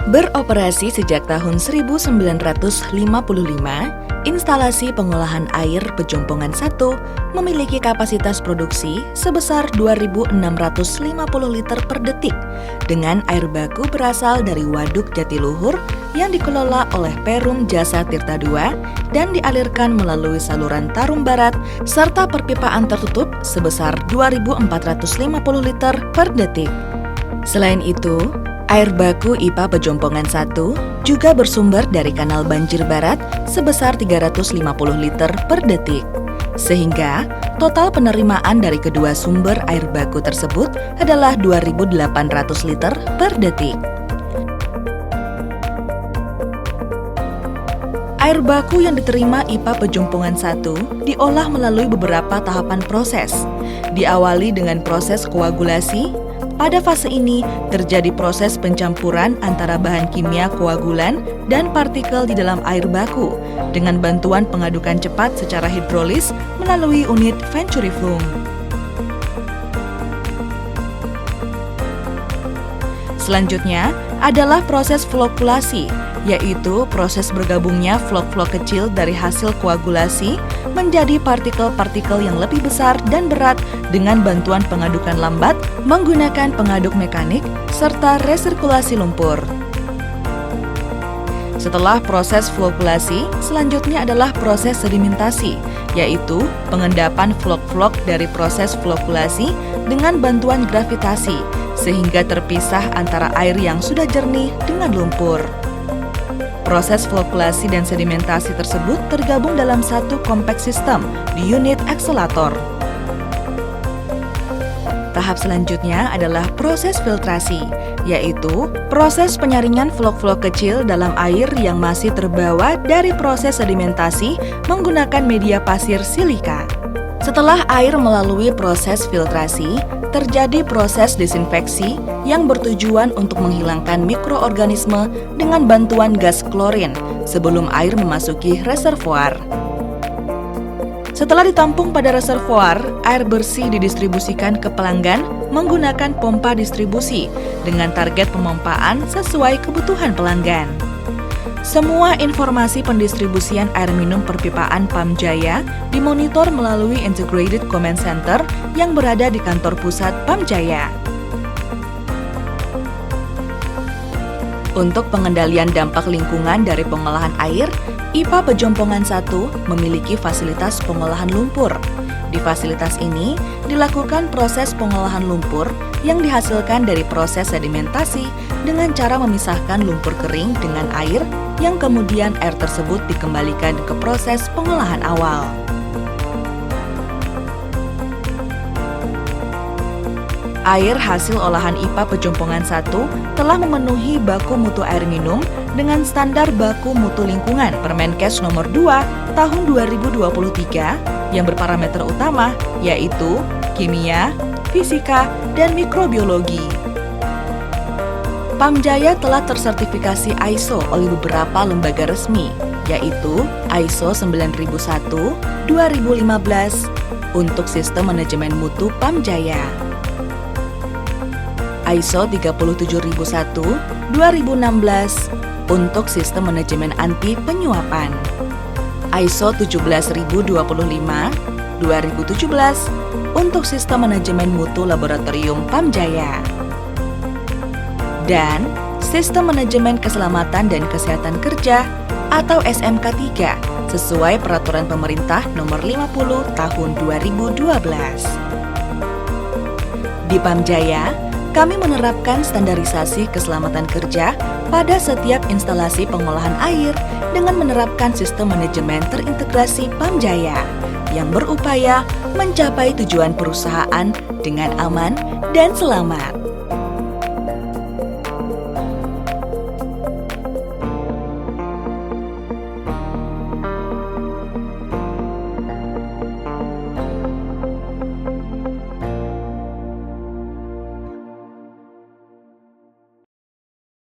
Beroperasi sejak tahun 1955, instalasi pengolahan air Pejompongan 1 memiliki kapasitas produksi sebesar 2.650 liter per detik dengan air baku berasal dari Waduk Jatiluhur yang dikelola oleh Perum Jasa Tirta II dan dialirkan melalui saluran Tarum Barat serta perpipaan tertutup sebesar 2.450 liter per detik. Selain itu, air baku IPA Pejompongan 1 juga bersumber dari kanal banjir barat sebesar 350 liter per detik. Sehingga total penerimaan dari kedua sumber air baku tersebut adalah 2.800 liter per detik. Air baku yang diterima IPA Pejompongan 1 diolah melalui beberapa tahapan proses. Diawali dengan proses koagulasi. Pada fase ini, terjadi proses pencampuran antara bahan kimia koagulan dan partikel di dalam air baku dengan bantuan pengadukan cepat secara hidrolis melalui unit Venturi-Flum. Selanjutnya adalah proses flokulasi, yaitu proses bergabungnya flok-flok kecil dari hasil koagulasi menjadi partikel-partikel yang lebih besar dan berat dengan bantuan pengadukan lambat menggunakan pengaduk mekanik serta resirkulasi lumpur. Setelah proses flokulasi, selanjutnya adalah proses sedimentasi, yaitu pengendapan flok-flok dari proses flokulasi dengan bantuan gravitasi, sehingga terpisah antara air yang sudah jernih dengan lumpur. Proses flokulasi dan sedimentasi tersebut tergabung dalam satu compact system di unit akselerator. Tahap selanjutnya adalah proses filtrasi, yaitu proses penyaringan flok-flok kecil dalam air yang masih terbawa dari proses sedimentasi menggunakan media pasir silika. Setelah air melalui proses filtrasi, terjadi proses desinfeksi yang bertujuan untuk menghilangkan mikroorganisme dengan bantuan gas klorin sebelum air memasuki reservoir. Setelah ditampung pada reservoir, air bersih didistribusikan ke pelanggan menggunakan pompa distribusi dengan target pemompaan sesuai kebutuhan pelanggan. Semua informasi pendistribusian air minum perpipaan Pamjaya dimonitor melalui Integrated Command Center yang berada di kantor pusat Pamjaya. Untuk pengendalian dampak lingkungan dari pengolahan air, IPA Pejompongan 1 memiliki fasilitas pengolahan lumpur. Di fasilitas ini dilakukan proses pengolahan lumpur yang dihasilkan dari proses sedimentasi dengan cara memisahkan lumpur kering dengan air yang kemudian air tersebut dikembalikan ke proses pengolahan awal. Air hasil olahan IPA Pejompongan 1 telah memenuhi baku mutu air minum dengan standar baku mutu lingkungan Permenkes nomor 2 tahun 2023 yang berparameter utama yaitu kimia, fisika, dan mikrobiologi. Pamjaya telah tersertifikasi ISO oleh beberapa lembaga resmi, yaitu ISO 9001, 2015 untuk sistem manajemen mutu Pamjaya, ISO 37001, 2016 untuk sistem manajemen anti penyuapan, ISO 17025, 2017 untuk sistem manajemen mutu laboratorium Pamjaya, dan Sistem Manajemen Keselamatan dan Kesehatan Kerja atau SMK 3 sesuai Peraturan Pemerintah Nomor 50 Tahun 2012. Di Pamjaya, kami menerapkan standarisasi keselamatan kerja pada setiap instalasi pengolahan air dengan menerapkan sistem manajemen terintegrasi Pamjaya yang berupaya mencapai tujuan perusahaan dengan aman dan selamat.